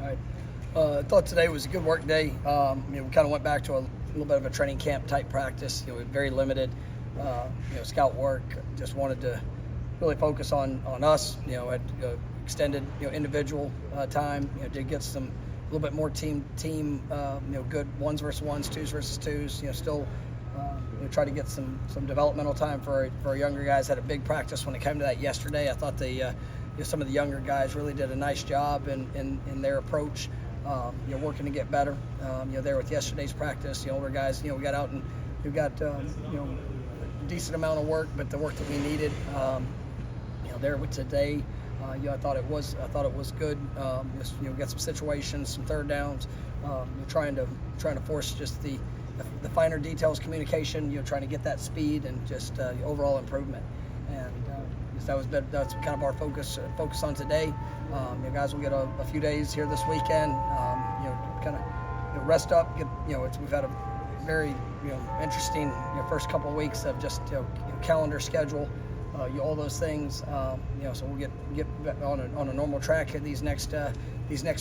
right. I thought today was a good work day. We kind of went back to a little bit of a training camp type practice. Very limited, scout work. Just wanted to really focus on us. Had extended individual time. Did get a little bit more team. Good ones versus ones, twos versus twos. Still. Try to get some developmental time for our younger guys. Had a big practice when it came to that yesterday. I thought some of the younger guys really did a nice job in their approach. Working to get better. There with yesterday's practice, the older guys, we got out and we got a decent amount of work, but the work that we needed. There with today, I thought it was good. We got some situations, some third downs. Trying to force just the finer details, communication. Trying to get that speed and just overall improvement. And that's kind of our focus on today. Guys will get a few days here this weekend. Kind of rest up. We've had a very interesting first couple of weeks of just calendar schedule. All those things. So we'll get on a normal track here these next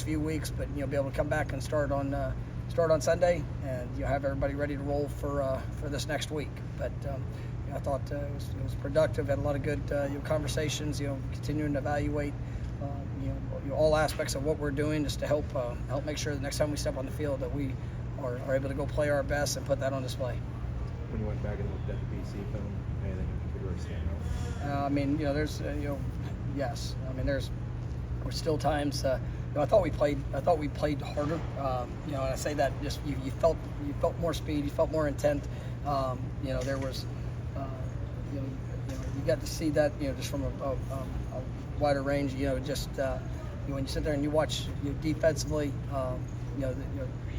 few weeks. But be able to come back and start on Sunday and have everybody ready to roll for this next week. But I thought it was productive. Had a lot of good conversations. Continuing to evaluate all aspects of what we're doing just to help make sure the next time we step on the field that we are able to go play our best and put that on display. When you went back and looked at the BC film, anything in particular stand out? There's yes. We're still times. I thought we played harder. And I say that just you felt more speed, you felt more intent. There was, you got to see that just from a wider range. When you sit there and you watch defensively,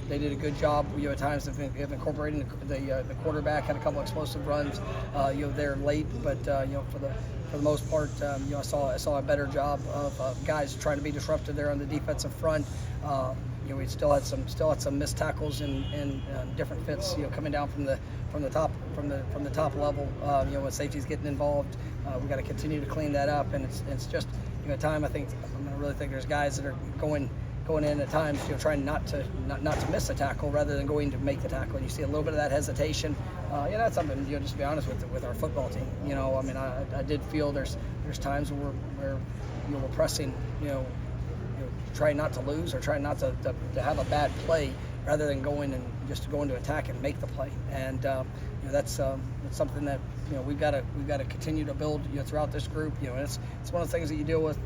they did a good job. At times of incorporating the quarterback. Had a couple explosive runs. There late, but for the most part, I saw a better job of guys trying to be disruptive there on the defensive front. We still had some missed tackles and different fits. Coming down from the top level. When safety's getting involved, we got to continue to clean that up. And it's just at time. I really think there's guys that are going in at times, trying not to miss a tackle rather than going to make the tackle. And you see a little bit of that hesitation. That's something, just to be honest with our football team. I did feel there's times where we're pressing, trying not to lose or trying not to have a bad play rather than going to attack and make the play. And that's something that we've got to continue to build throughout this group. It's one of the things that you deal with.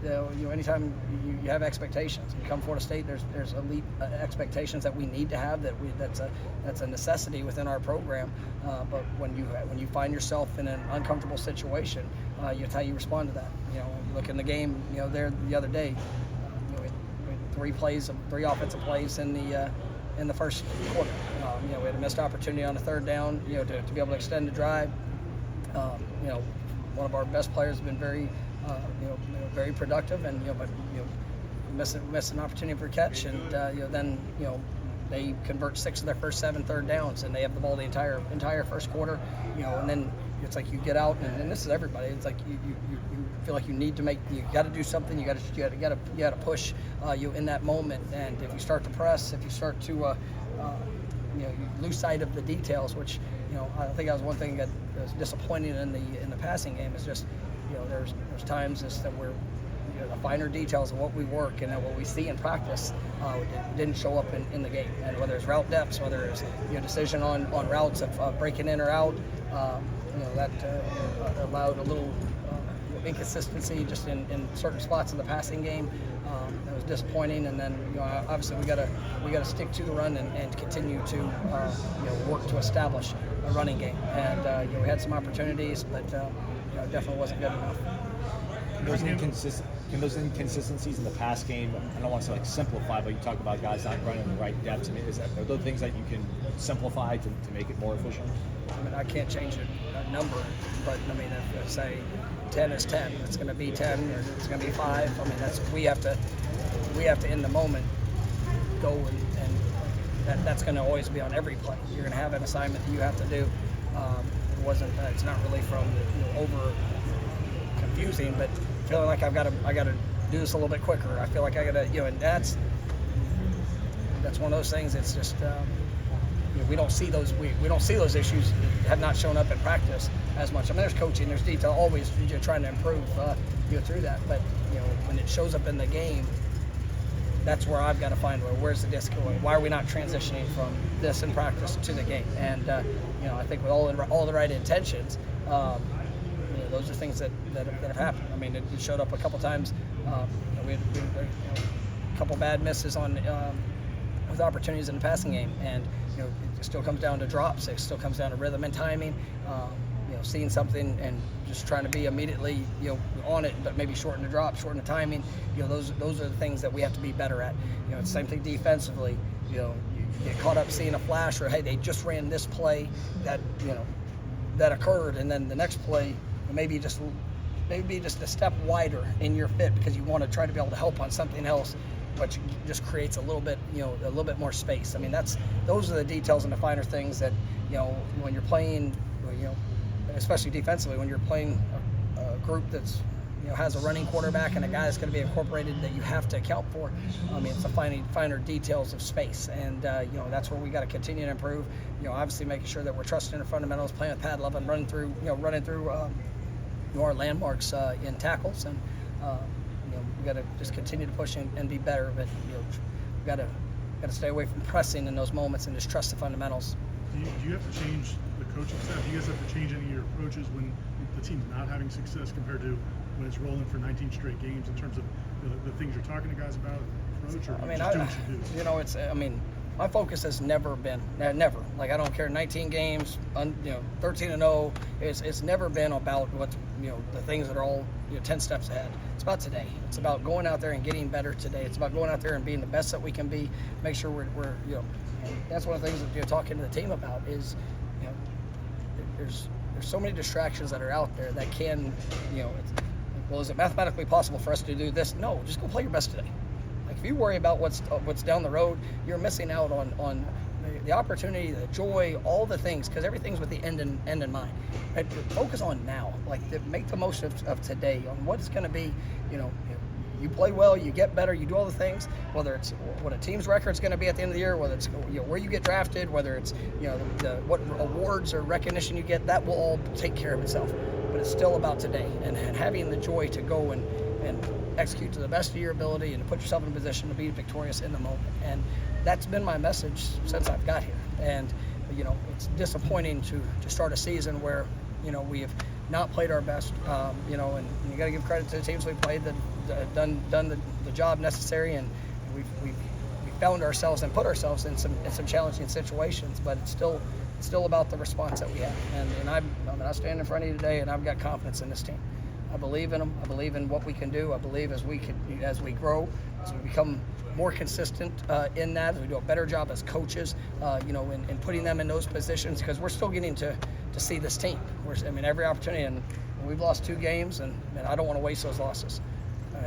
Anytime you have expectations. You come to Florida State, there's elite expectations that we need to have. That's a necessity within our program. But when you find yourself in an uncomfortable situation, it's how you respond to that. You look in the game. There the other day, we had three offensive plays in the first quarter. We had a missed opportunity on the third down, to be able to extend the drive. One of our best players has been very, very productive, and but miss an opportunity for a catch, and then they convert 6 of their first 7 third downs, and they have the ball the entire first quarter. And then it's like you get out, and this is everybody. It's like you feel like you got to do something. You got to push in that moment. And if you start to press, if you start to you lose sight of the details, which I think that was one thing that was disappointing in the passing game. Is just there's times that we're the finer details of what we work and what we see in practice didn't show up in the game. And whether it's route depths, whether it's decision on routes of breaking in or out, that allowed a little inconsistency just in certain spots of the passing game. That was disappointing. And then obviously we got to stick to the run and continue to work to establish a running game. And we had some opportunities, but definitely wasn't good enough. Can those inconsistencies in the pass game, I don't want to say simplify, but you talk about guys not running the right depths. Are those things that you can simplify to make it more efficient? I can't change a number, but if say 10 is 10, it's going to be 10 or it's going to be 5. We have to in the moment go and that's going to always be on every play. You're going to have an assignment that you have to do. It's not really from over confusing, but feeling like I got to do this a little bit quicker. I feel like I got to, and that's that's one of those things. It's just we don't see those we don't see those issues have not shown up in practice as much. I mean, there's coaching, there's detail, always you're trying to improve through that. But when it shows up in the game, that's where I've got to find where's the disc going. Why are we not transitioning from this in practice to the game? And I think with all the right intentions, those are things that have happened. I mean, it showed up a couple times. We had a couple bad misses on with opportunities in the passing game, and it still comes down to drops. It still comes down to rhythm and timing. Seeing something and just trying to be immediately on it, but maybe shorten the drop, shorten the timing. Those are the things that we have to be better at. It's the same thing defensively. You get caught up seeing a flash, or hey, they just ran this play that that occurred, and then the next play maybe just a step wider in your fit because you want to try to be able to help on something else, which just creates a little bit more space. I mean, those are the details and the finer things that when you're playing, especially defensively, when you're playing a group that's has a running quarterback and a guy that's going to be incorporated that you have to account for. I mean, it's the finer details of space, and that's where we got to continue to improve. Obviously making sure that we're trusting our fundamentals, playing with pad level, and running through our landmarks in tackles, and we got to just continue to push and be better. But we got to stay away from pressing in those moments and just trust the fundamentals. Do you have to change the coaching staff? Do you guys have to change any of your approaches when the team's not having success compared to when it's rolling for 19 straight games in terms of the things you're talking to guys about, approach, or just do what you do? It's my focus has never been never. Like, I don't care, 19 games, 13-0. It's never been about what the things that are all 10 steps ahead. It's about today. It's about going out there and getting better today. It's about going out there and being the best that we can be. Make sure we're that's one of the things that you're talking to the team about is there's so many distractions that are out there that can is it mathematically possible for us to do this? No, just go play your best today. Like, if you worry about what's down the road, you're missing out on the opportunity, the joy, all the things, because everything's with the end in mind. Right? Focus on now. Like, make the most of today on what it's going to be. You play well, you get better, you do all the things, whether it's what a team's record's going to be at the end of the year, whether it's where you get drafted, whether it's what awards or recognition you get, that will all take care of itself. But it's still about today and having the joy to go and execute to the best of your ability and to put yourself in a position to be victorious in the moment. And that's been my message since I've got here. And it's disappointing to start a season where we have not played our best, and you got to give credit to the teams we played that done the job necessary, and we found ourselves and put ourselves in some challenging situations, but it's still about the response that we have. And I stand in front of you today, and I've got confidence in this team. I believe in them. I believe in what we can do. I believe as we grow, as we become more consistent in that, as we do a better job as coaches, in putting them in those positions, because we're still getting to see this team. Every opportunity, and we've lost 2 games, and I don't want to waste those losses.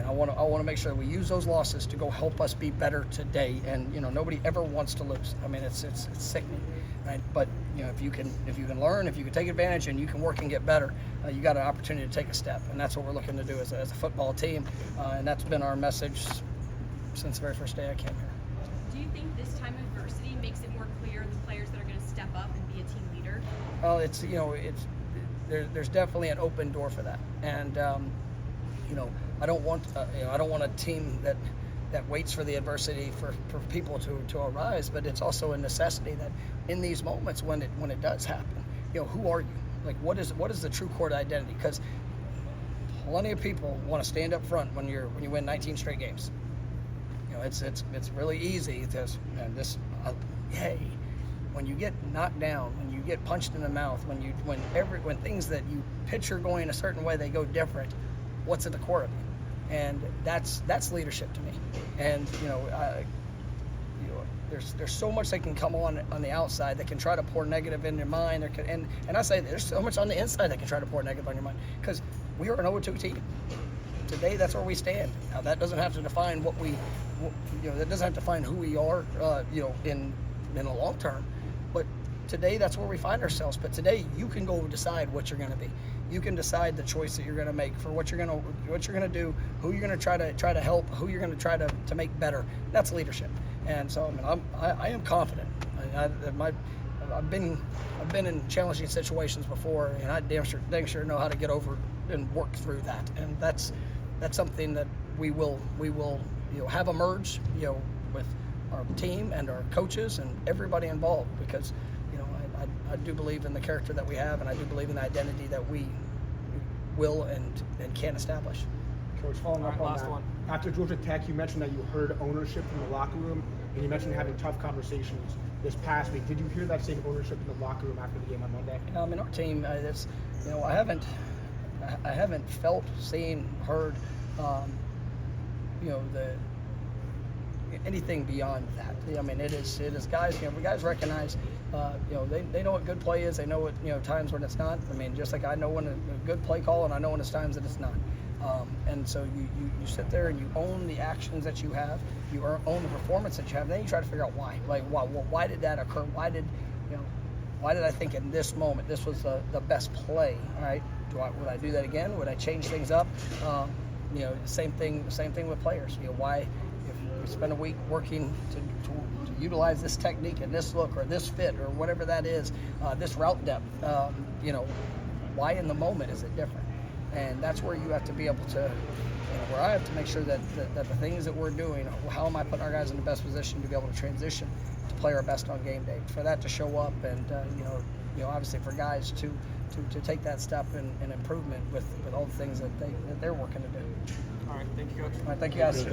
I want to make sure that we use those losses to go help us be better today. And nobody ever wants to lose. It's sickening, right? But if you can learn, if you can take advantage, and you can work and get better, you got an opportunity to take a step. And that's what we're looking to do as a football team. And that's been our message since the very first day I came here. Do you think this time of adversity makes it more clear the players that are going to step up and be a team leader? Well, there's definitely an open door for that. And I don't want a team that waits for the adversity for people to arise, but it's also a necessity that in these moments when it does happen, who are you? Like, what is the true core identity? Because plenty of people want to stand up front when you win 19 straight games. It's really easy to hey, when you get knocked down, when you get punched in the mouth, when things that you picture going a certain way, they go different. What's at the core of you? And that's leadership to me. And there's so much that can come on the outside that can try to pour negative in your mind. And I say there's so much on the inside that can try to pour negative on your mind, because we are an 0-2 team. Today, that's where we stand. Now, that doesn't have to define that doesn't have to define who we are, in the long term. But today, that's where we find ourselves. But today, you can go decide what you're going to be. You can decide the choice that you're going to make for what you're going to do, who you're going to try to help, who you're going to try to make better. That's leadership. And so I mean, I am confident. I've been in challenging situations before, and I damn sure know how to get over and work through that. And that's something that we will have emerge with our team and our coaches and everybody involved, because I do believe in the character that we have, and I do believe in the identity that we will and can establish. Coach, following up on that, after Georgia Tech, you mentioned that you heard ownership from the locker room, and you mentioned having tough conversations this past week. Did you hear that same ownership in the locker room after the game on Monday? I mean, our team, I haven't felt, seen, heard, anything beyond that. I mean, it is guys. Guys recognize. They know what good play is. They know what times when it's not. I mean, just like I know when a good play call, and I know when it's times that it's not. And so you sit there and you own the actions that you have. You own the performance that you have. Then you try to figure out why. Like, why did that occur? Why did I think in this moment this was the best play? All right. Would I do that again? Would I change things up? Same thing with players. Why, if we spend a week working to utilize this technique and this look or this fit or whatever that is, this route depth, why in the moment is it different? And that's where you have to be able to, where I have to make sure that the things that we're doing, how am I putting our guys in the best position to be able to transition to play our best on game day, for that to show up, and obviously for guys to take that step in improvement with all the things that they're working to do. All right, thank you, Coach. All right, thank you guys.